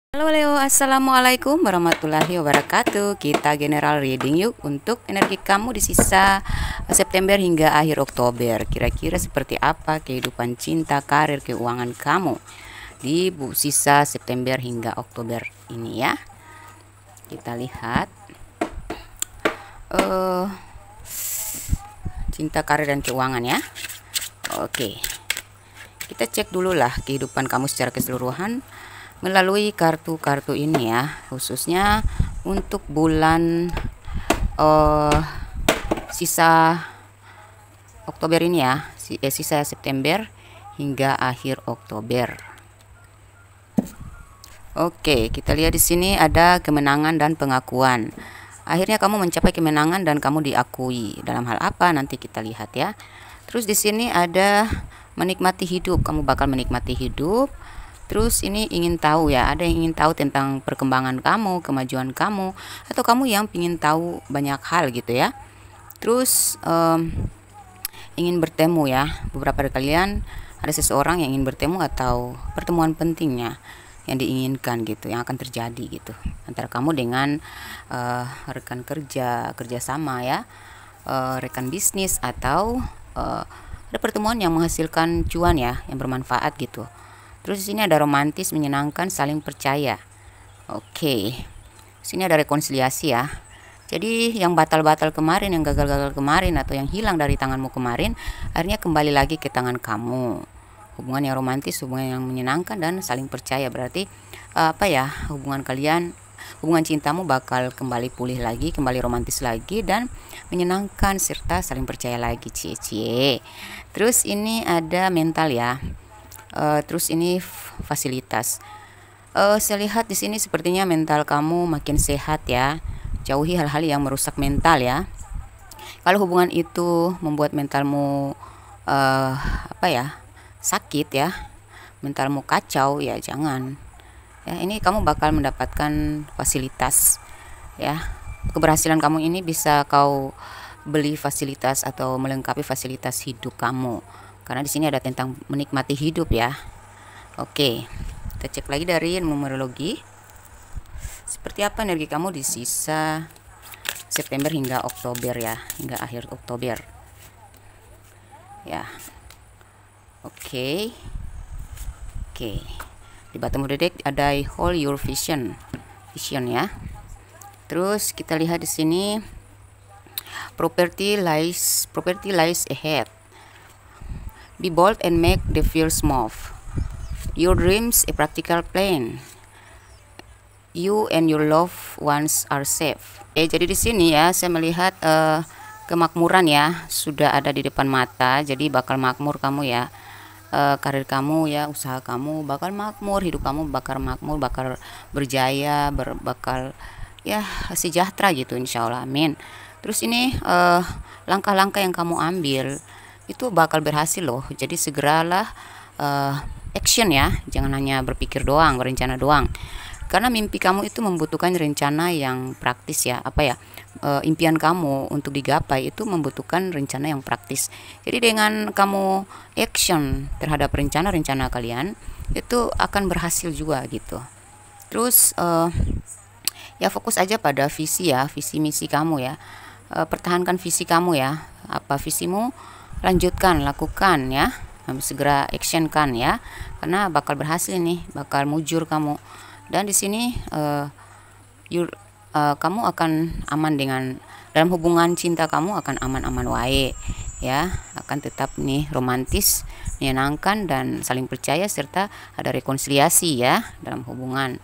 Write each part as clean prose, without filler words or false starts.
Halo Leo, Assalamualaikum warahmatullahi wabarakatuh. Kita general reading yuk untuk energi kamu di sisa September hingga akhir Oktober. Kira-kira seperti apa kehidupan cinta, karir, keuangan kamu di sisa September hingga Oktober ini ya. Kita lihat cinta, karir, dan keuangan ya. Oke, kita cek dulu lah kehidupan kamu secara keseluruhan melalui kartu-kartu ini ya, khususnya untuk bulan sisa Oktober ini ya, sisa September hingga akhir Oktober. Oke, kita lihat di sini ada kemenangan dan pengakuan. Akhirnya kamu mencapai kemenangan dan kamu diakui. Dalam hal apa nanti kita lihat ya. Terus di sini ada menikmati hidup, kamu bakal menikmati hidup. Terus ini ingin tahu ya, ada yang ingin tahu tentang perkembangan kamu, kemajuan kamu, atau kamu yang ingin tahu banyak hal gitu ya. Terus ingin bertemu ya, beberapa dari kalian ada seseorang yang ingin bertemu atau pertemuan pentingnya yang diinginkan gitu, yang akan terjadi gitu antara kamu dengan rekan kerjasama ya, rekan bisnis, atau ada pertemuan yang menghasilkan cuan ya, yang bermanfaat gitu. Terus di sini ada romantis, menyenangkan, saling percaya. Oke. Sini ada rekonsiliasi ya. Jadi yang batal-batal kemarin, yang gagal-gagal kemarin, atau yang hilang dari tanganmu kemarin, akhirnya kembali lagi ke tangan kamu. Hubungan yang romantis, hubungan yang menyenangkan, dan saling percaya. Berarti hubungan kalian, hubungan cintamu bakal kembali pulih lagi, kembali romantis lagi, dan menyenangkan, serta saling percaya lagi. Cie-cie. Terus ini ada mental ya. Terus ini fasilitas. Saya lihat di sini sepertinya mental kamu makin sehat ya. Jauhi hal-hal yang merusak mental ya. Kalau hubungan itu membuat mentalmu sakit ya, mentalmu kacau ya, jangan. Ya, ini kamu bakal mendapatkan fasilitas ya. Keberhasilan kamu ini bisa kau beli fasilitas atau melengkapi fasilitas hidup kamu. Karena di sini ada tentang menikmati hidup ya. Oke, kita cek lagi dari numerologi. Seperti apa energi kamu di sisa September hingga Oktober ya, hingga akhir Oktober. Ya. Oke. Di bottom of the deck ada hold your vision ya. Terus kita lihat di sini property lies ahead. Be bold and make the fears move. Your dreams a practical plan. You and your loved ones are safe. Jadi di sini ya saya melihat kemakmuran ya sudah ada di depan mata. Jadi bakal makmur kamu ya. Karir kamu ya, usaha kamu bakal makmur, hidup kamu bakal makmur, bakal berjaya, bakal ya sejahtera gitu, insya Allah, amin. Terus ini langkah-langkah yang kamu ambil itu bakal berhasil loh. Jadi segeralah action ya, jangan hanya berpikir doang, berencana doang. Karena mimpi kamu itu membutuhkan rencana yang praktis ya. Impian kamu untuk digapai itu membutuhkan rencana yang praktis. Jadi dengan kamu action terhadap rencana-rencana kalian, itu akan berhasil juga gitu. Terus ya fokus aja pada visi ya, visi misi kamu ya. Pertahankan visi kamu ya. Apa visimu? Lanjutkan, lakukan ya, segera actionkan ya, karena bakal berhasil nih, bakal mujur kamu. Dan di sini kamu akan aman dalam hubungan cinta, kamu akan aman-aman wae ya, akan tetap nih romantis, menyenangkan, dan saling percaya, serta ada rekonsiliasi ya dalam hubungan.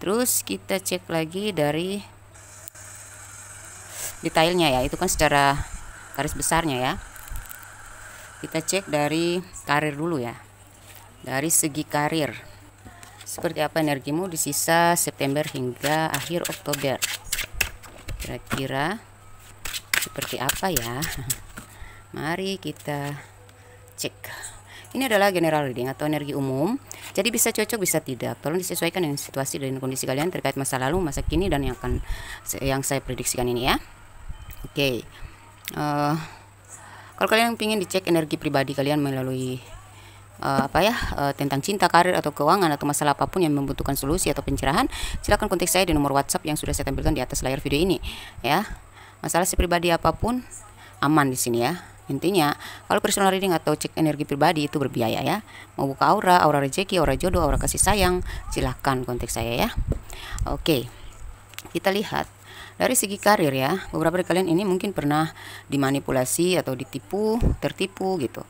Terus kita cek lagi dari detailnya ya, itu kan secara garis besarnya ya. Kita cek dari karir dulu ya. Dari segi karir, seperti apa energimu di sisa September hingga akhir Oktober? Kira-kira seperti apa ya? Mari kita cek. Ini adalah general reading atau energi umum. Jadi bisa cocok, bisa tidak. Tolong disesuaikan dengan situasi dan kondisi kalian terkait masa lalu, masa kini, dan yang saya prediksikan ini ya. Oke. Kalau kalian ingin dicek energi pribadi kalian melalui tentang cinta, karir atau keuangan atau masalah apapun yang membutuhkan solusi atau pencerahan, silakan kontak saya di nomor WhatsApp yang sudah saya tampilkan di atas layar video ini ya. Masalah pribadi apapun aman di sini ya. Intinya kalau personal reading atau cek energi pribadi itu berbiaya ya. Mau buka aura, aura rezeki, aura jodoh, aura kasih sayang, silahkan kontak saya ya. Oke, kita lihat dari segi karir ya. Beberapa dari kalian ini mungkin pernah dimanipulasi atau ditipu, tertipu gitu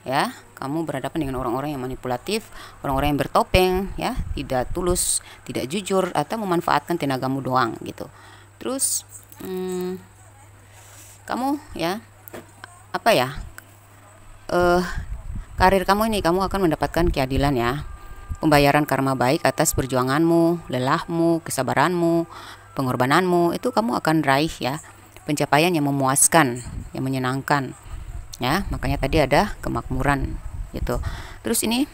ya. Kamu berhadapan dengan orang-orang yang manipulatif, orang-orang yang bertopeng ya, tidak tulus, tidak jujur, atau memanfaatkan tenagamu doang gitu. Terus kamu ya karir kamu ini, kamu akan mendapatkan keadilan ya, pembayaran karma baik atas perjuanganmu, lelahmu, kesabaranmu, pengorbananmu, itu kamu akan raih ya, pencapaian yang memuaskan, yang menyenangkan ya. Makanya tadi ada kemakmuran gitu. Terus ini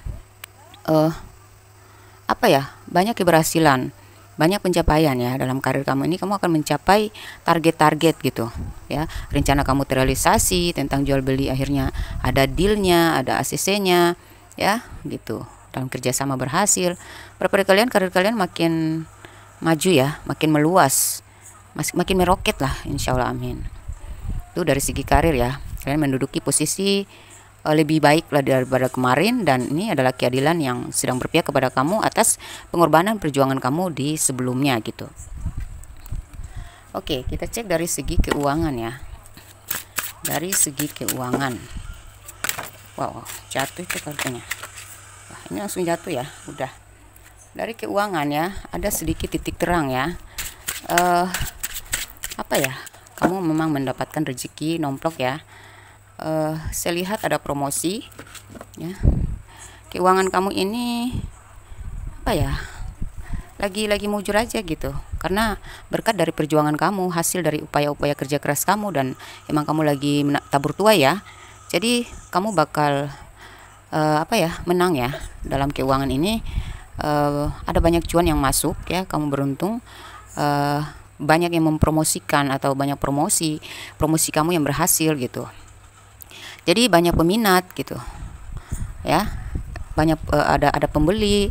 banyak keberhasilan, banyak pencapaian ya dalam karir kamu ini. Kamu akan mencapai target-target gitu ya. Rencana kamu terrealisasi, tentang jual beli akhirnya ada dealnya, ada ACC-nya ya gitu. Dalam kerjasama berhasil. Berapa dari kalian karir kalian makin maju ya, makin meluas, makin meroket lah, insya Allah, amin. Itu dari segi karir ya, kalian menduduki posisi lebih baik lah daripada kemarin, dan ini adalah keadilan yang sedang berpihak kepada kamu atas pengorbanan perjuangan kamu di sebelumnya gitu. Oke, kita cek dari segi keuangan ya. Dari segi keuangan, wow, jatuh itu kartunya. Wah, ini langsung jatuh ya, udah. Dari keuangan ya, ada sedikit titik terang ya. Kamu memang mendapatkan rezeki nomplok ya. Saya lihat ada promosi ya. Keuangan kamu ini lagi mujur aja gitu, karena berkat dari perjuangan kamu, hasil dari upaya-upaya kerja keras kamu, dan emang kamu lagi tabur tuai ya. Jadi kamu bakal menang ya dalam keuangan ini. Ada banyak cuan yang masuk ya, kamu beruntung. Banyak yang mempromosikan atau banyak promosi kamu yang berhasil gitu. Jadi banyak peminat gitu ya, banyak ada pembeli,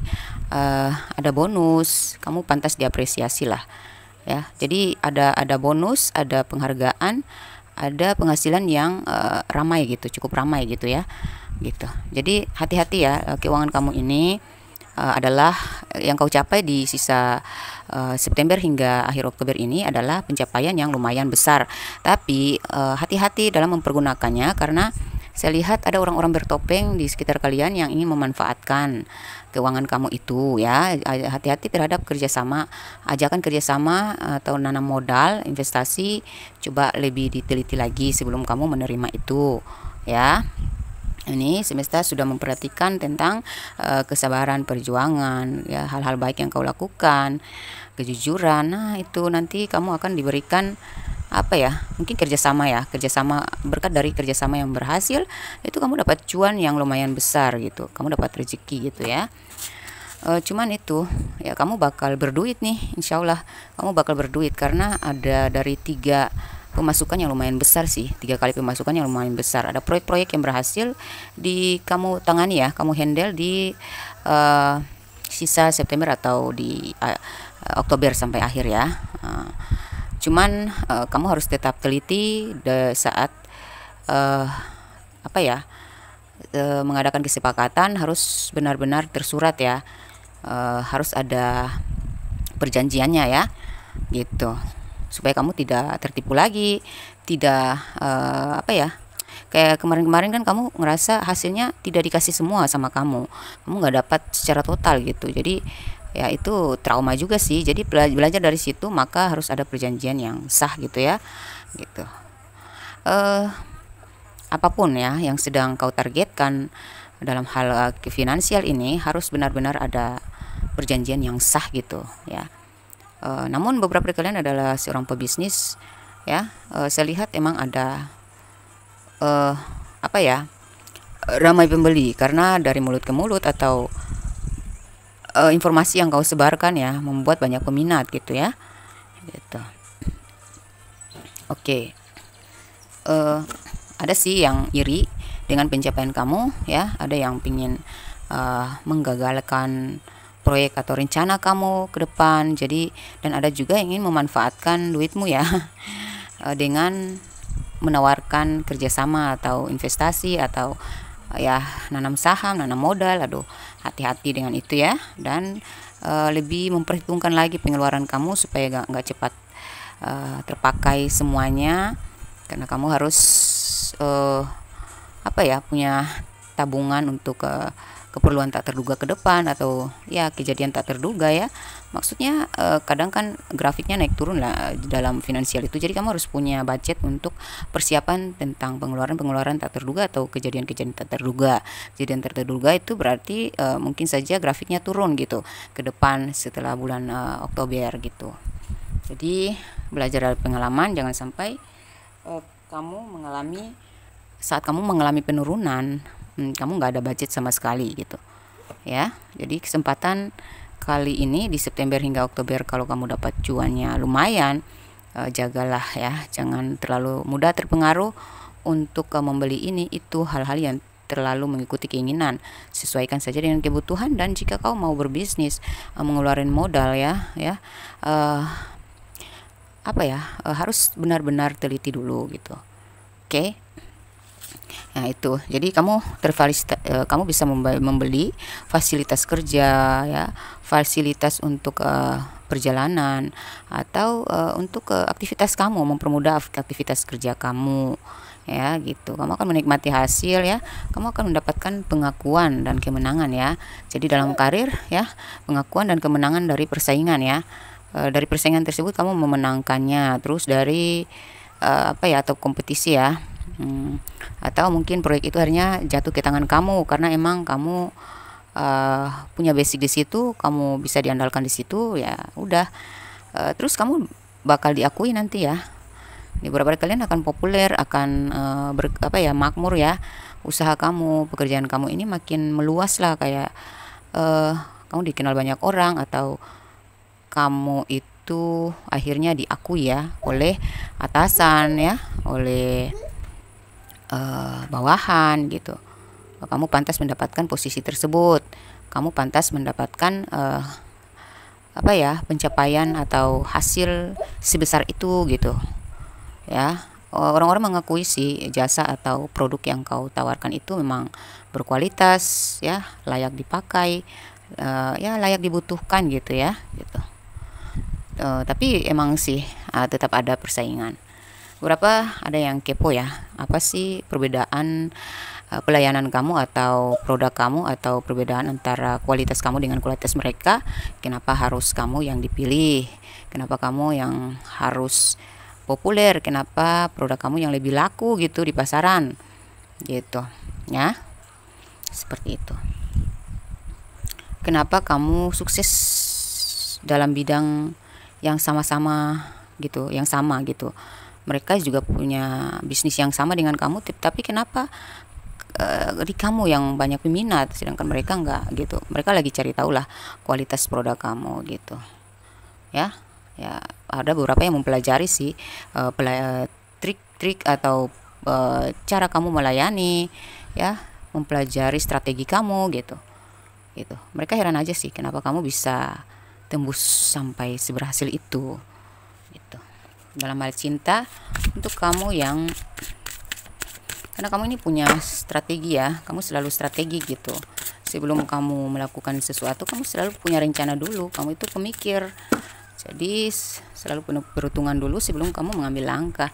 ada bonus, kamu pantas diapresiasi lah ya. Jadi ada bonus, ada penghargaan, ada penghasilan yang ramai gitu, cukup ramai gitu ya gitu. Jadi hati-hati ya, keuangan kamu ini adalah yang kau capai di sisa September hingga akhir Oktober ini adalah pencapaian yang lumayan besar. Tapi hati-hati dalam mempergunakannya, karena saya lihat ada orang-orang bertopeng di sekitar kalian yang ingin memanfaatkan keuangan kamu itu ya. Hati-hati terhadap kerjasama, ajakan kerjasama atau nanam modal, investasi, coba lebih diteliti lagi sebelum kamu menerima itu ya. Ini semesta sudah memperhatikan tentang kesabaran, perjuangan ya, hal-hal baik yang kau lakukan, kejujuran. Nah, itu nanti kamu akan diberikan mungkin kerjasama ya, berkat dari kerjasama yang berhasil itu kamu dapat cuan yang lumayan besar gitu, kamu dapat rezeki gitu ya. Cuman itu ya, kamu bakal berduit nih, insya Allah kamu bakal berduit, karena ada dari 3 pemasukan yang lumayan besar sih, 3 kali pemasukan yang lumayan besar. Ada proyek-proyek yang berhasil di kamu tangani ya, kamu handle di sisa September atau di Oktober sampai akhir ya. Cuman kamu harus tetap teliti saat mengadakan kesepakatan, harus benar-benar tersurat ya, harus ada perjanjiannya ya gitu, supaya kamu tidak tertipu lagi, tidak kayak kemarin-kemarin kan kamu ngerasa hasilnya tidak dikasih semua sama kamu nggak dapat secara total gitu. Jadi ya itu trauma juga sih. Jadi belajar dari situ, maka harus ada perjanjian yang sah gitu ya gitu. Apapun ya yang sedang kau targetkan dalam hal finansial ini, harus benar-benar ada perjanjian yang sah gitu ya. Namun beberapa dari kalian adalah seorang pebisnis ya. Saya lihat emang ada ramai pembeli, karena dari mulut ke mulut atau informasi yang kau sebarkan ya, membuat banyak peminat gitu ya gitu. Oke. Ada sih yang iri dengan pencapaian kamu ya. Ada yang ingin menggagalkan proyek atau rencana kamu ke depan. Jadi dan ada juga yang ingin memanfaatkan duitmu ya dengan menawarkan kerjasama atau investasi atau ya nanam saham, nanam modal. Aduh, hati-hati dengan itu ya. Dan lebih memperhitungkan lagi pengeluaran kamu supaya nggak cepat terpakai semuanya, karena kamu harus punya tabungan untuk keperluan tak terduga ke depan atau ya kejadian tak terduga ya. Maksudnya kadang kan grafiknya naik turun lah dalam finansial itu, jadi kamu harus punya budget untuk persiapan tentang pengeluaran tak terduga atau kejadian-kejadian tak terduga. Kejadian tak terduga itu berarti mungkin saja grafiknya turun gitu ke depan setelah bulan Oktober gitu. Jadi belajar dari pengalaman, jangan sampai saat kamu mengalami penurunan kamu nggak ada budget sama sekali gitu ya. Jadi kesempatan kali ini di September hingga Oktober, kalau kamu dapat cuannya lumayan, jagalah ya, jangan terlalu mudah terpengaruh untuk membeli ini itu hal-hal yang terlalu mengikuti keinginan. Sesuaikan saja dengan kebutuhan, dan jika kau mau berbisnis mengeluarkan modal harus benar-benar teliti dulu gitu. Oke. Nah itu, jadi kamu bisa membeli fasilitas kerja ya, fasilitas untuk perjalanan atau untuk aktivitas kamu, mempermudah aktivitas kerja kamu ya gitu. Kamu akan menikmati hasil ya, kamu akan mendapatkan pengakuan dan kemenangan ya. Jadi dalam karir ya, pengakuan dan kemenangan dari persaingan ya. Dari persaingan tersebut kamu memenangkannya, terus dari atau kompetisi ya. Atau mungkin proyek itu akhirnya jatuh ke tangan kamu karena emang kamu punya basic di situ, kamu bisa diandalkan di situ ya udah. Terus kamu bakal diakui nanti ya. Di beberapa kalian akan populer, akan makmur ya. Usaha kamu, pekerjaan kamu ini makin meluas lah, kayak kamu dikenal banyak orang, atau kamu itu akhirnya diakui ya oleh atasan ya, oleh bawahan gitu. Kamu pantas mendapatkan posisi tersebut, kamu pantas mendapatkan pencapaian atau hasil sebesar itu gitu ya. Orang-orang mengakui sih jasa atau produk yang kau tawarkan itu memang berkualitas ya, layak dipakai layak dibutuhkan gitu ya gitu. Tapi emang sih tetap ada persaingan. Beberapa ada yang kepo ya, apa sih perbedaan pelayanan kamu atau produk kamu, atau perbedaan antara kualitas kamu dengan kualitas mereka. Kenapa harus kamu yang dipilih, kenapa kamu yang harus populer, kenapa produk kamu yang lebih laku gitu di pasaran gitu ya, seperti itu. Kenapa kamu sukses dalam bidang yang sama-sama gitu, yang sama gitu. Mereka juga punya bisnis yang sama dengan kamu, tapi kenapa di kamu yang banyak peminat sedangkan mereka enggak gitu. Mereka lagi cari tahu lah kualitas produk kamu gitu ya. Ya ada beberapa yang mempelajari sih trik-trik atau cara kamu melayani ya, mempelajari strategi kamu gitu. Mereka heran aja sih kenapa kamu bisa tembus sampai seberhasil itu gitu. Dalam hal cinta, untuk kamu yang, karena kamu ini punya strategi ya, kamu selalu strategi gitu. Sebelum kamu melakukan sesuatu, kamu selalu punya rencana dulu, kamu itu pemikir. Jadi selalu penuh perhitungan dulu sebelum kamu mengambil langkah.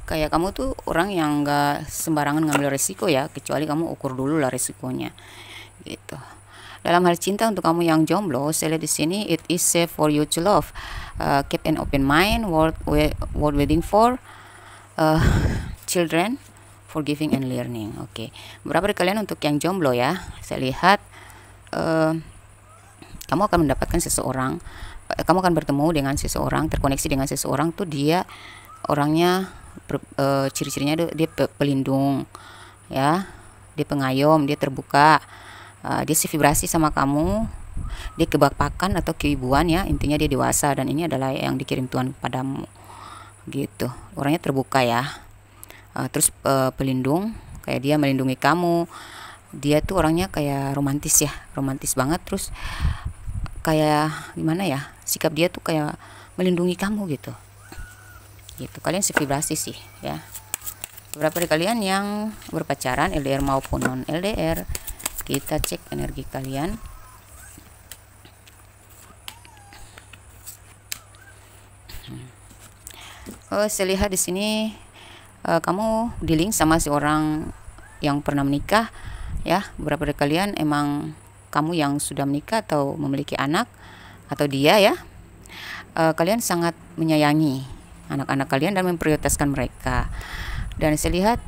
Kayak kamu tuh orang yang gak sembarangan ngambil resiko ya, kecuali kamu ukur dulu lah resikonya gitu. Dalam hal cinta, untuk kamu yang jomblo, saya lihat di sini, it is safe for you to love. Keep an open mind, worth waiting for children, forgiving and learning. Oke. Beberapa dari kalian untuk yang jomblo ya, saya lihat kamu akan mendapatkan seseorang, kamu akan bertemu dengan seseorang, terkoneksi dengan seseorang tuh dia orangnya ciri-cirinya dia pelindung ya, dia pengayom, dia terbuka. Dia sevibrasi sama kamu, dia kebapakan atau keibuan ya, intinya dia dewasa, dan ini adalah yang dikirim Tuhan padamu gitu. Orangnya terbuka ya, terus pelindung kayak dia melindungi kamu. Dia tuh orangnya kayak romantis ya, romantis banget. Terus kayak gimana ya, sikap dia tuh kayak melindungi kamu gitu. Kalian sevibrasi sih ya. Beberapa dari kalian yang berpacaran LDR maupun non LDR, kita cek energi kalian. Saya lihat di sini kamu dealing sama seorang yang pernah menikah ya. Beberapa dari kalian emang kamu yang sudah menikah atau memiliki anak, atau dia ya. Kalian sangat menyayangi anak-anak kalian dan memprioritaskan mereka. Dan saya lihat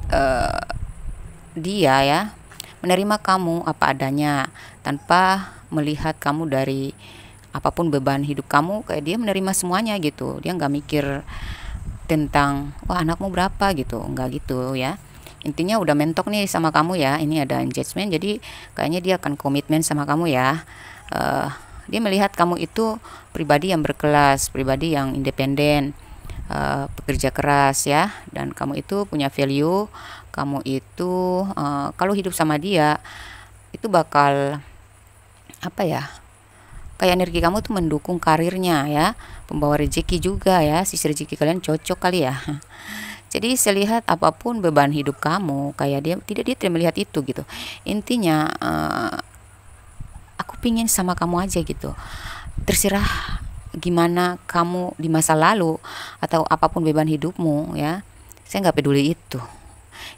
dia ya menerima kamu apa adanya tanpa melihat kamu dari apapun beban hidup kamu. Kayak dia menerima semuanya gitu. Dia nggak mikir tentang wah anakmu berapa gitu, nggak gitu ya. Intinya udah mentok nih sama kamu ya. Ini ada engagement, jadi kayaknya dia akan komitmen sama kamu ya. Dia melihat kamu itu pribadi yang berkelas, pribadi yang independen, pekerja keras ya, dan kamu itu punya value. Kamu itu kalau hidup sama dia itu bakal apa ya, kayak energi kamu tuh mendukung karirnya ya, pembawa rezeki juga ya. Sisi rezeki kalian cocok kali ya. Jadi saya lihat apapun beban hidup kamu, kayak dia tidak melihat itu gitu. Intinya aku pingin sama kamu aja gitu. Terserah gimana kamu di masa lalu atau apapun beban hidupmu ya, saya nggak peduli itu.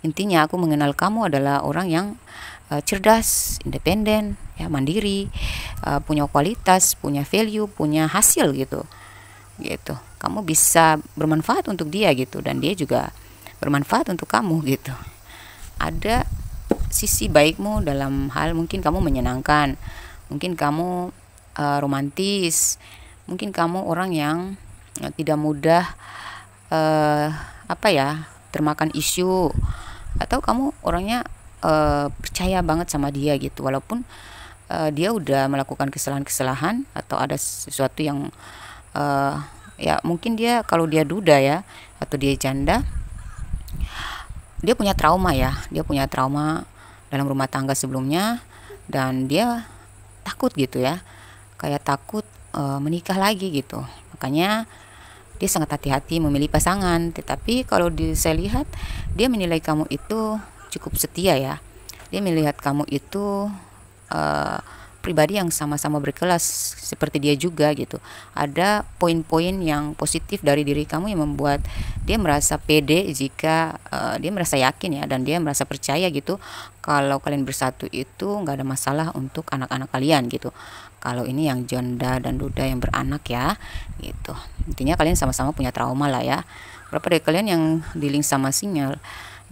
Intinya aku mengenal kamu adalah orang yang cerdas, independen ya, mandiri, punya kualitas, punya value, punya hasil gitu. Kamu bisa bermanfaat untuk dia gitu, dan dia juga bermanfaat untuk kamu gitu. Ada sisi baikmu dalam hal mungkin kamu menyenangkan, mungkin kamu romantis, mungkin kamu orang yang tidak mudah termakan isu, atau kamu orangnya percaya banget sama dia gitu, walaupun dia udah melakukan kesalahan-kesalahan atau ada sesuatu yang ya mungkin dia, kalau dia duda ya atau dia janda, dia punya trauma ya, dia punya trauma dalam rumah tangga sebelumnya, dan dia takut gitu ya, kayak takut menikah lagi gitu. Makanya dia sangat hati-hati memilih pasangan. Tetapi kalau saya lihat, dia menilai kamu itu cukup setia ya. Dia melihat kamu itu pribadi yang sama-sama berkelas seperti dia juga gitu. Ada poin-poin yang positif dari diri kamu yang membuat dia merasa pede jika dia merasa yakin ya, dan dia merasa percaya gitu kalau kalian bersatu itu nggak ada masalah untuk anak-anak kalian gitu. Kalau ini yang janda dan duda yang beranak ya gitu. Intinya kalian sama-sama punya trauma lah ya. Berapa dari kalian yang dealing sama single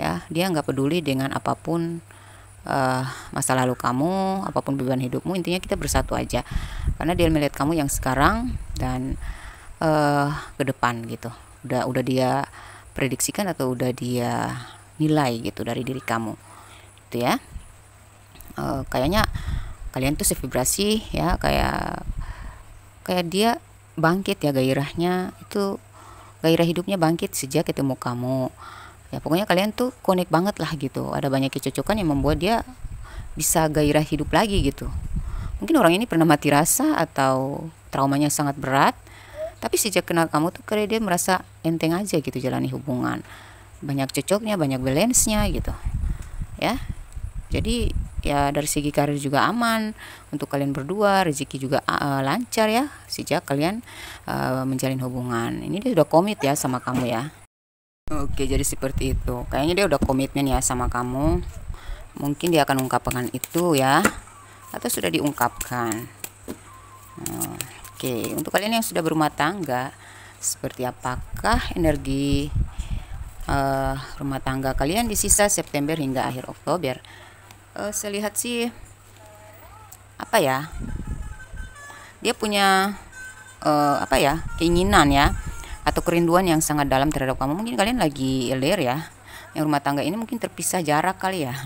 ya, dia nggak peduli dengan apapun masa lalu kamu, apapun beban hidupmu. Intinya kita bersatu aja, karena dia melihat kamu yang sekarang dan ke depan gitu. Udah dia prediksikan atau udah dia nilai gitu dari diri kamu gitu ya. Kayaknya kalian tuh sevibrasi ya, kayak dia bangkit ya, gairahnya itu, gairah hidupnya bangkit sejak ketemu kamu ya. Pokoknya kalian tuh connect banget lah gitu. Ada banyak kecocokan yang membuat dia bisa gairah hidup lagi gitu. Mungkin orang ini pernah mati rasa atau traumanya sangat berat, tapi sejak kenal kamu tuh kayak dia merasa enteng aja gitu jalani hubungan. Banyak cocoknya, banyak balance-nya gitu ya. Jadi ya dari segi karir juga aman untuk kalian berdua, rezeki juga lancar ya sejak kalian menjalin hubungan. Ini dia udah komit ya sama kamu ya. Oke, jadi seperti itu. Kayaknya dia udah komitmen ya sama kamu. Mungkin dia akan ungkapkan itu ya, atau sudah diungkapkan. Oke, untuk kalian yang sudah berumah tangga, seperti apakah energi rumah tangga kalian di sisa September hingga akhir Oktober? Saya lihat sih apa ya, dia punya keinginan ya, atau kerinduan yang sangat dalam terhadap kamu. Mungkin kalian lagi LDR ya, yang rumah tangga ini mungkin terpisah jarak kali ya,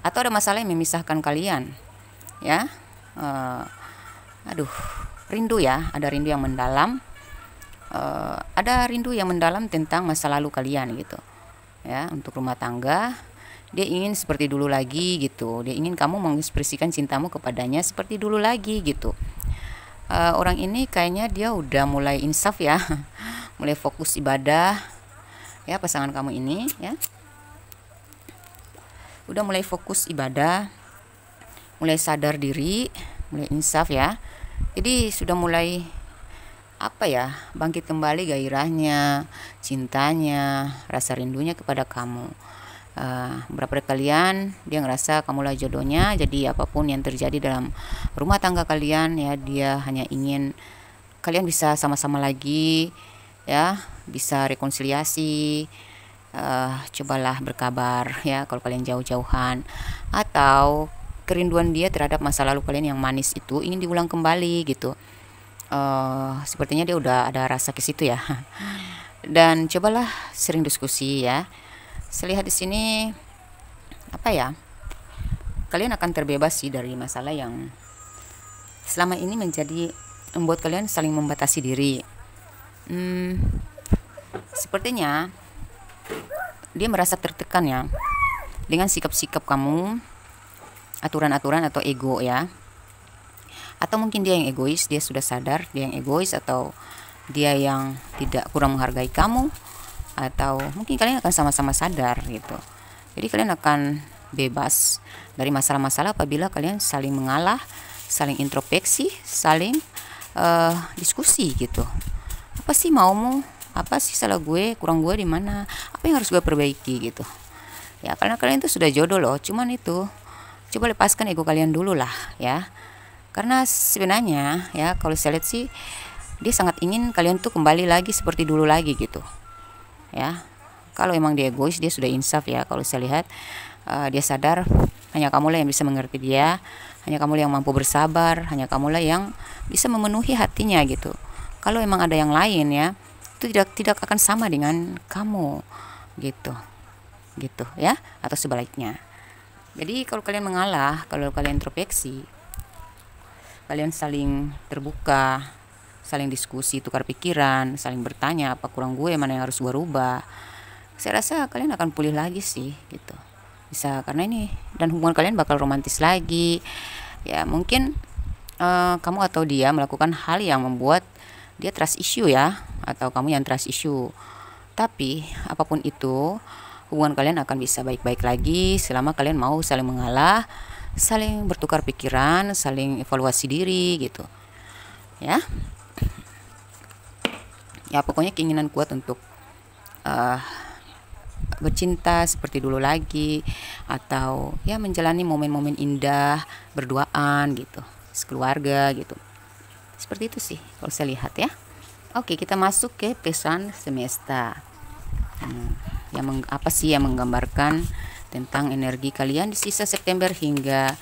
atau ada masalah yang memisahkan kalian ya. Rindu ya, ada rindu yang mendalam, tentang masa lalu kalian gitu ya. Untuk rumah tangga Dia ingin seperti dulu lagi gitu. Dia ingin kamu mengekspresikan cintamu kepadanya seperti dulu lagi gitu. Orang ini kayaknya dia udah mulai insaf ya, mulai fokus ibadah ya, pasangan kamu ini ya. Udah mulai fokus ibadah, mulai sadar diri, mulai insaf ya. Jadi sudah mulai bangkit kembali gairahnya, cintanya, rasa rindunya kepada kamu. Beberapa kalian dia ngerasa kamulah jodohnya, jadi apapun yang terjadi dalam rumah tangga kalian ya, dia hanya ingin kalian bisa sama-sama lagi ya, bisa rekonsiliasi. Cobalah berkabar ya kalau kalian jauh-jauhan, atau kerinduan dia terhadap masa lalu kalian yang manis itu ingin diulang kembali gitu. Sepertinya dia udah ada rasa ke situ ya. Dan cobalah sering diskusi ya. Saya lihat di sini kalian akan terbebas sih dari masalah yang selama ini membuat kalian saling membatasi diri. Sepertinya dia merasa tertekan ya dengan sikap-sikap kamu, aturan-aturan atau ego ya. Atau mungkin dia yang egois, dia sudah sadar dia yang egois, atau dia yang tidak kurang menghargai kamu, atau mungkin kalian akan sama-sama sadar gitu. Jadi kalian akan bebas dari masalah-masalah apabila kalian saling mengalah, saling introspeksi, saling diskusi gitu. Apa sih maumu? Apa sih salah gue, kurang gue di mana, apa yang harus gue perbaiki gitu ya. Karena kalian itu sudah jodoh loh, cuman itu coba lepaskan ego kalian dulu lah ya. Karena sebenarnya ya kalau saya lihat sih dia sangat ingin kalian tuh kembali lagi seperti dulu lagi gitu ya. Kalau emang dia egois, dia sudah insaf ya. Kalau saya lihat dia sadar hanya kamulah yang bisa mengerti dia, hanya kamulah yang mampu bersabar, hanya kamulah yang bisa memenuhi hatinya gitu. Kalau emang ada yang lain ya, itu tidak akan sama dengan kamu gitu ya, atau sebaliknya. Jadi kalau kalian mengalah, kalau kalian introspeksi, kalian saling terbuka, saling diskusi, tukar pikiran, saling bertanya apa kurang gue, mana yang harus gue rubah, saya rasa kalian akan pulih lagi sih gitu. Bisa karena ini, dan hubungan kalian bakal romantis lagi ya. Mungkin kamu atau dia melakukan hal yang membuat dia trust issue ya, atau kamu yang trust issue. Tapi apapun itu, hubungan kalian akan bisa baik-baik lagi selama kalian mau saling mengalah, saling bertukar pikiran, saling evaluasi diri gitu ya. Ya pokoknya keinginan kuat untuk bercinta seperti dulu lagi, atau ya menjalani momen-momen indah berduaan gitu, sekeluarga gitu. Seperti itu sih kalau saya lihat ya. Oke, kita masuk ke pesan semesta. Apa sih yang menggambarkan tentang energi kalian di sisa September hingga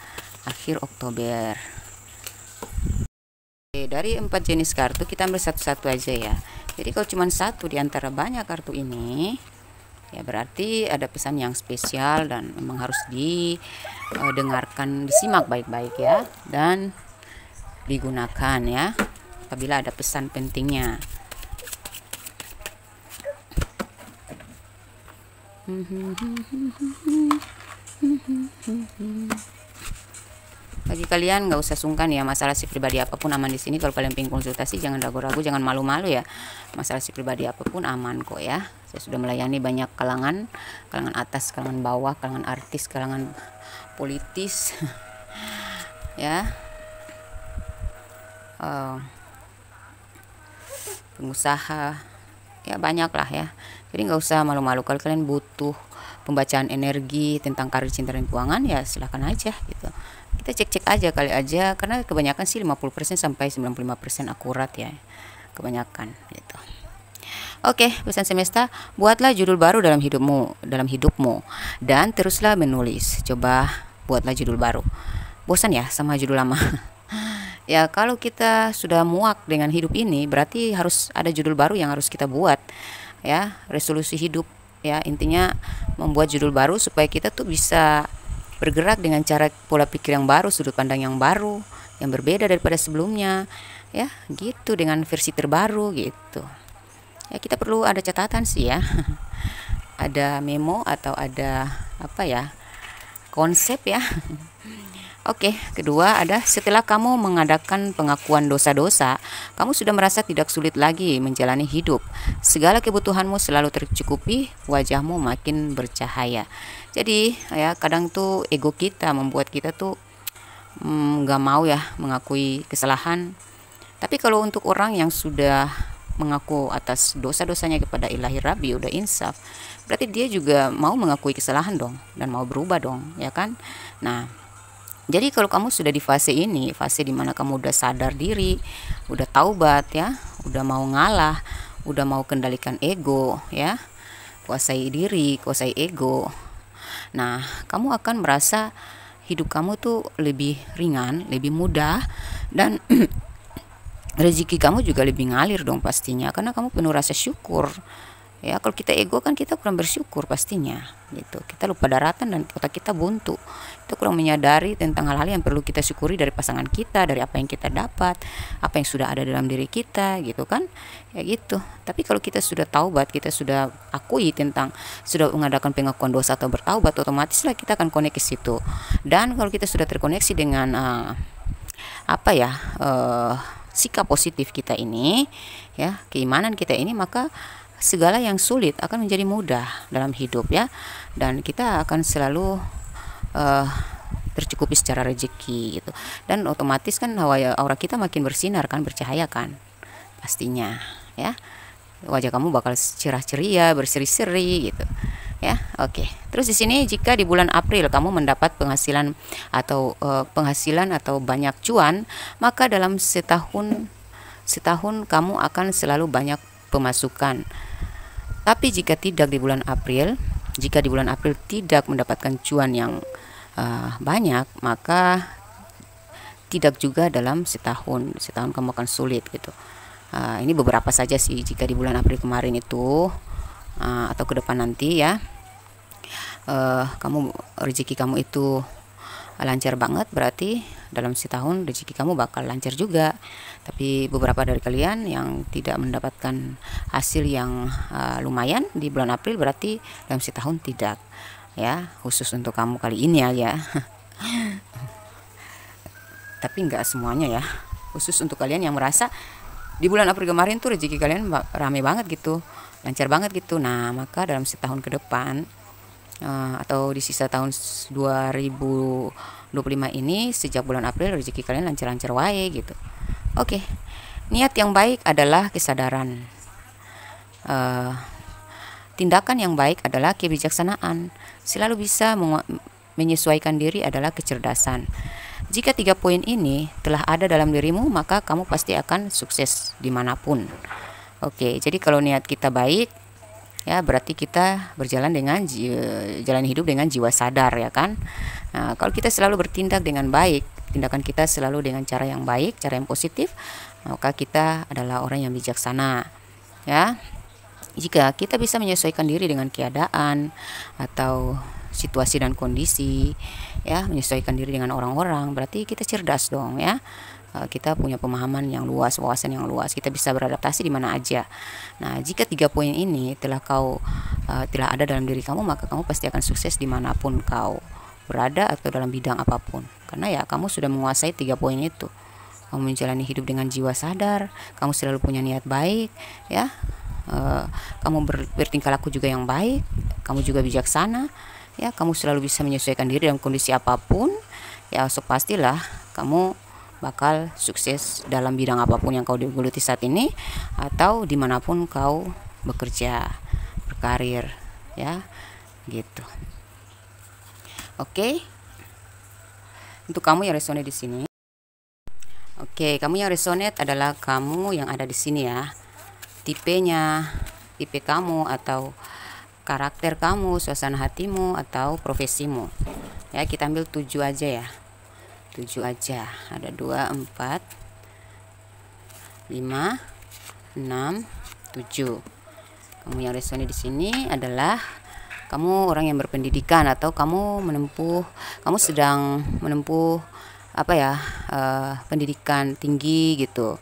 akhir Oktober. Oke, dari 4 jenis kartu kita ambil satu-satu aja ya. Jadi kalau cuma satu di antara banyak kartu ini, ya berarti ada pesan yang spesial dan memang harus didengarkan, disimak baik-baik ya, dan digunakan ya apabila ada pesan pentingnya. Bagi kalian nggak usah sungkan ya, masalah si pribadi apapun aman di sini. Kalau kalian pengen konsultasi jangan ragu-ragu, jangan malu-malu ya. Masalah si pribadi apapun aman kok ya. Saya sudah melayani banyak kalangan atas, kalangan bawah, kalangan artis, kalangan politis ya, pengusaha ya, banyak lah ya. Jadi nggak usah malu-malu. Kalau kalian butuh pembacaan energi tentang karir, cinta, dan keuangan ya silahkan aja gitu. Kita cek-cek aja kali aja, karena kebanyakan sih 50% sampai 95% akurat ya, kebanyakan gitu. Oke, pesan semesta, buatlah judul baru dalam hidupmu dan teruslah menulis. Coba buatlah judul baru. Bosan ya sama judul lama? Ya kalau kita sudah muak dengan hidup ini, berarti harus ada judul baru yang harus kita buat ya. Resolusi hidup ya, intinya membuat judul baru supaya kita tuh bisa bergerak dengan cara pola pikir yang baru, sudut pandang yang baru, yang berbeda daripada sebelumnya ya, gitu, dengan versi terbaru gitu ya. Kita perlu ada catatan sih ya ada memo atau ada konsep ya. Oke, kedua ada setelah kamu mengadakan pengakuan dosa-dosa, kamu sudah merasa tidak sulit lagi menjalani hidup. Segala kebutuhanmu selalu tercukupi, wajahmu makin bercahaya. Jadi ya kadang tuh ego kita membuat kita tuh nggak mau ya mengakui kesalahan. Tapi kalau untuk orang yang sudah mengaku atas dosa-dosanya kepada Ilahi Rabbi, udah insaf, berarti dia juga mau mengakui kesalahan dong dan mau berubah dong, ya kan? Nah, jadi kalau kamu sudah di fase ini, fase dimana kamu udah sadar diri, udah taubat ya, udah mau ngalah, udah mau kendalikan ego ya, kuasai diri, kuasai ego. Nah, kamu akan merasa hidup kamu tuh lebih ringan, lebih mudah, dan rezeki kamu juga lebih ngalir dong pastinya, karena kamu penuh rasa syukur. Ya, kalau kita ego kan kita kurang bersyukur pastinya gitu. Kita lupa daratan dan otak kita buntu. Kita kurang menyadari tentang hal-hal yang perlu kita syukuri dari pasangan kita, dari apa yang kita dapat, apa yang sudah ada dalam diri kita gitu kan. Ya gitu. Tapi kalau kita sudah taubat, kita sudah akui tentang, sudah mengadakan pengakuan dosa atau bertaubat, otomatislah kita akan konek ke situ. Dan kalau kita sudah terkoneksi dengan sikap positif kita ini ya, keimanan kita ini, maka segala yang sulit akan menjadi mudah dalam hidup ya, dan kita akan selalu tercukupi secara rezeki gitu, dan otomatis kan aura kita makin bersinar kan, bercahaya kan pastinya ya, wajah kamu bakal cerah ceria, berseri-seri gitu ya. Oke, terus di sini jika di bulan April kamu mendapat penghasilan atau banyak cuan, maka dalam setahun kamu akan selalu banyak pemasukan. Tapi jika di bulan April tidak mendapatkan cuan yang banyak, maka tidak juga dalam setahun kamu akan sulit gitu. Ini beberapa saja sih, jika di bulan April kemarin itu atau ke depan nanti ya, rezeki kamu itu lancar banget, berarti dalam setahun rezeki kamu bakal lancar juga. Tapi beberapa dari kalian yang tidak mendapatkan hasil yang lumayan di bulan April, berarti dalam setahun tidak ya, khusus untuk kamu kali ini aja. Tapi nggak semuanya ya, khusus untuk kalian yang merasa di bulan April kemarin tuh rezeki kalian rame banget gitu, lancar banget gitu. Nah, maka dalam setahun ke depan atau di sisa tahun 2025 ini, sejak bulan April rezeki kalian lancar-lancar wae gitu. Oke, niat yang baik adalah kesadaran, tindakan yang baik adalah kebijaksanaan, selalu bisa menyesuaikan diri adalah kecerdasan. Jika 3 poin ini telah ada dalam dirimu, maka kamu pasti akan sukses dimanapun. Oke, jadi kalau niat kita baik ya, berarti kita berjalan dengan jalan hidup dengan jiwa sadar ya kan. Nah, kalau kita selalu bertindak dengan baik, tindakan kita selalu dengan cara yang baik, cara yang positif, maka kita adalah orang yang bijaksana ya. Jika kita bisa menyesuaikan diri dengan keadaan atau situasi dan kondisi ya, menyesuaikan diri dengan orang-orang, berarti kita cerdas dong ya. Kita punya pemahaman yang luas, wawasan yang luas, kita bisa beradaptasi di mana aja. Nah, jika 3 poin ini telah ada dalam diri kamu, maka kamu pasti akan sukses dimanapun kau berada atau dalam bidang apapun, karena ya kamu sudah menguasai 3 poin itu. Kamu menjalani hidup dengan jiwa sadar, kamu selalu punya niat baik ya, kamu bertingkah laku juga yang baik, kamu juga bijaksana ya, kamu selalu bisa menyesuaikan diri dalam kondisi apapun ya. So pastilah kamu bakal sukses dalam bidang apapun yang kau geluti saat ini, atau dimanapun kau bekerja, berkarir ya gitu. Oke, untuk kamu yang resonate di sini, oke, kamu yang resonate adalah kamu yang ada di sini ya, tipe kamu atau karakter kamu, suasana hatimu atau profesimu ya. Kita ambil 7 aja ya, 7 aja, ada 2, 4, 5, 6, 7. Kamu yang resonate di sini adalah kamu orang yang berpendidikan, atau kamu sedang menempuh pendidikan tinggi gitu,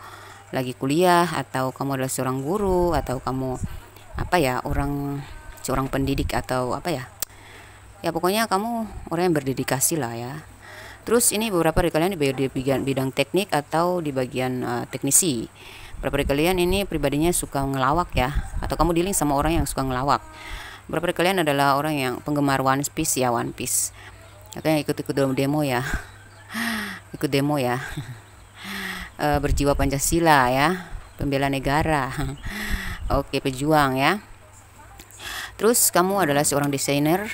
lagi kuliah, atau kamu adalah seorang guru, atau kamu seorang pendidik, atau Ya pokoknya kamu orang yang berdedikasi lah ya. Terus ini beberapa dari kalian di bidang teknik atau di bagian teknisi. Beberapa dari kalian ini pribadinya suka ngelawak ya, atau kamu dealing sama orang yang suka ngelawak. Beberapa dari kalian adalah orang yang penggemar One Piece ya, One Piece. Katanya ikut-ikut demo ya. Ikut demo ya. Berjiwa Pancasila ya, pembela negara. Oke, pejuang ya. Terus kamu adalah seorang desainer.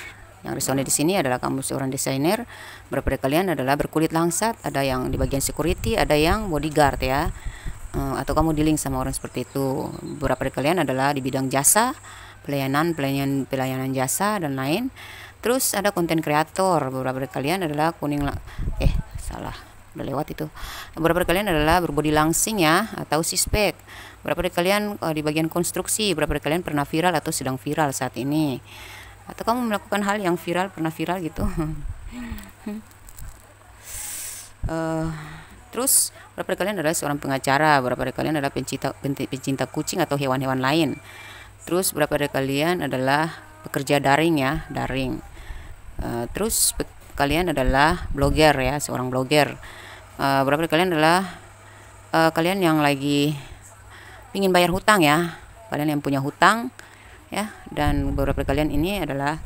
Yang resonate di sini adalah kamu seorang desainer. Beberapa dari kalian adalah berkulit langsat, ada yang di bagian security, ada yang bodyguard ya. Atau kamu dealing sama orang seperti itu. Beberapa dari kalian adalah di bidang jasa, pelayanan jasa dan lain. Terus ada konten kreator. Beberapa dari kalian adalah salah, udah lewat itu. Beberapa dari kalian adalah berbody langsing ya, atau sispek. Beberapa dari kalian di bagian konstruksi. Beberapa dari kalian pernah viral atau sedang viral saat ini, atau kamu melakukan hal yang pernah viral gitu. Terus beberapa dari kalian adalah seorang pengacara. Beberapa dari kalian adalah pencinta kucing atau hewan-hewan lain. Terus beberapa dari kalian adalah pekerja daring ya, daring. Terus kalian adalah blogger ya, seorang blogger. Beberapa dari kalian adalah kalian yang lagi ingin bayar hutang ya, kalian yang punya hutang ya. Dan beberapa kalian ini adalah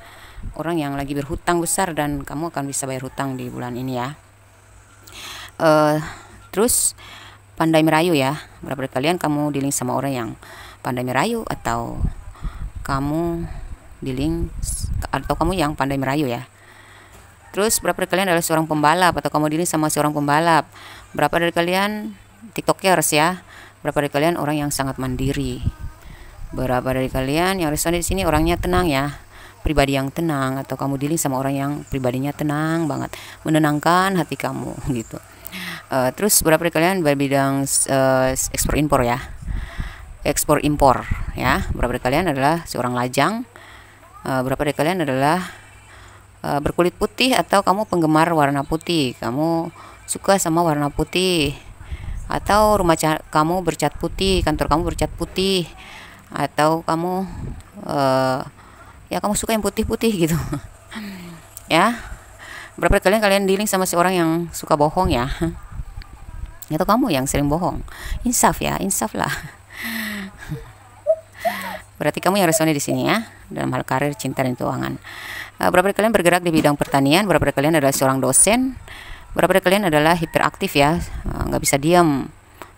orang yang lagi berhutang besar dan kamu akan bisa bayar hutang di bulan ini ya. Terus pandai merayu ya. Beberapa kalian kamu dealing sama orang yang pandai merayu, atau kamu yang pandai merayu ya. Terus beberapa dari kalian adalah seorang pembalap, atau kamu dealing sama seorang pembalap. Beberapa dari kalian tiktokers ya. Beberapa dari kalian orang yang sangat mandiri. Beberapa dari kalian yang resonate di sini orangnya tenang ya, pribadi yang tenang, atau kamu dealing sama orang yang pribadinya tenang banget, menenangkan hati kamu gitu. Terus beberapa dari kalian berbidang ekspor impor ya, ekspor impor ya. Beberapa dari kalian adalah seorang lajang. Beberapa dari kalian adalah berkulit putih, atau kamu penggemar warna putih, kamu suka sama warna putih, atau rumah kamu bercat putih, kantor kamu bercat putih, atau kamu ya kamu suka yang putih-putih gitu. Ya. Berapa kalian dealing sama seorang yang suka bohong ya, atau kamu yang sering bohong. Insaf ya, insaf lah. Berarti kamu yang resonate di sini ya, dalam hal karir, cinta, dan keuangan. Berapa kalian bergerak di bidang pertanian. Berapa kalian adalah seorang dosen. Berapa kalian adalah hiperaktif ya, nggak bisa diam,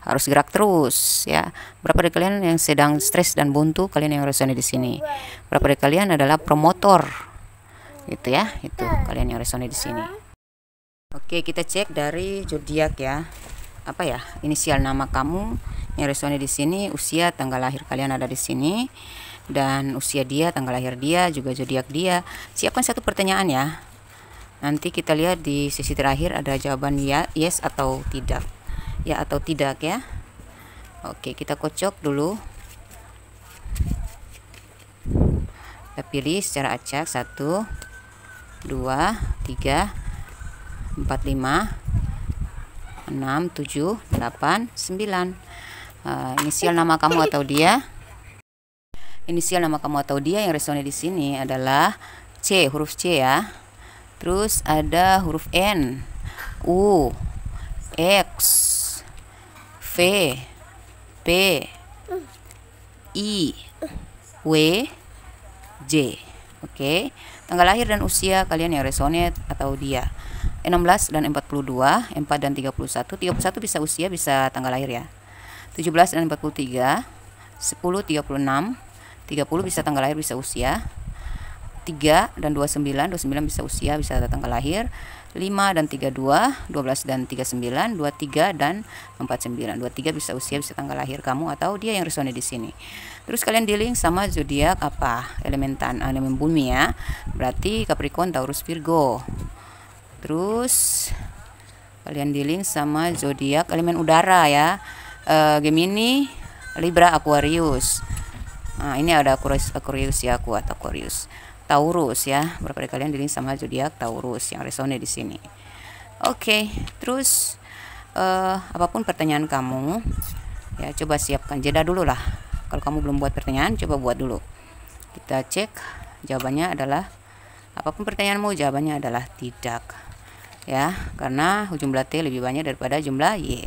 harus gerak terus ya. Berapa dari kalian yang sedang stres dan buntu, kalian yang resonate di sini. Berapa dari kalian adalah promotor gitu ya, itu kalian yang resonate di sini. Oke, kita cek dari zodiak ya. Apa ya inisial nama kamu yang resonate di sini, usia, tanggal lahir kalian ada di sini, dan usia dia, tanggal lahir dia, juga zodiak dia. Siapkan satu pertanyaan ya. Nanti kita lihat di sesi terakhir ada jawaban ya, yes atau tidak. Ya atau tidak ya. Oke, kita kocok dulu. Kita pilih secara acak 1 2 3 4 5 6 7 8 9. Inisial nama kamu atau dia. Inisial nama kamu atau dia yang resonate di sini adalah C, huruf C ya. Terus ada huruf N, U, X, V, P, I, W, J. Oke. Tanggal lahir dan usia kalian yang resonate atau dia. 16 dan 42, 4 dan 31. 31 bisa usia, bisa tanggal lahir ya. 17 dan 43, 10, 36, 30 bisa tanggal lahir, bisa usia. 3 dan 29, 29 bisa usia, bisa tanggal lahir. 5 dan 32, 12 dan 39, 23 dan 49. 23 bisa usia, bisa tanggal lahir kamu atau dia yang resonate di sini. Terus kalian dealing sama zodiak apa? Elemen bumi ya. Berarti Capricorn, Taurus, Virgo. Terus kalian dealing sama zodiak elemen udara ya. Gemini, Libra, Aquarius. Nah, ini ada Aquarius ya, kuat Aquarius. Taurus ya. Berapa dari kalian dealing sama zodiak Taurus yang resonate di sini. Oke, terus apapun pertanyaan kamu ya, coba siapkan jeda dulu lah. Kalau kamu belum buat pertanyaan, coba buat dulu. Kita cek jawabannya adalah Apapun pertanyaanmu, jawabannya adalah tidak. Ya, karena jumlah T lebih banyak daripada jumlah Y.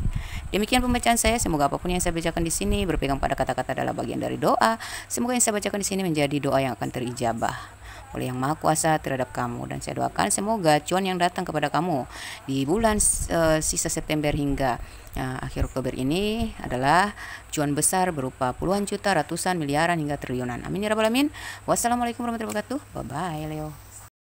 Demikian pembacaan saya. Semoga apapun yang saya bacakan di sini berpegang pada kata-kata adalah bagian dari doa. Semoga yang saya bacakan di sini menjadi doa yang akan terijabah oleh Yang Maha Kuasa terhadap kamu, dan saya doakan semoga cuan yang datang kepada kamu di bulan sisa September hingga akhir Oktober ini adalah cuan besar berupa puluhan juta, ratusan, miliaran hingga triliunan. Amin ya rabbal alamin. Wassalamualaikum warahmatullahi wabarakatuh. Bye bye Leo.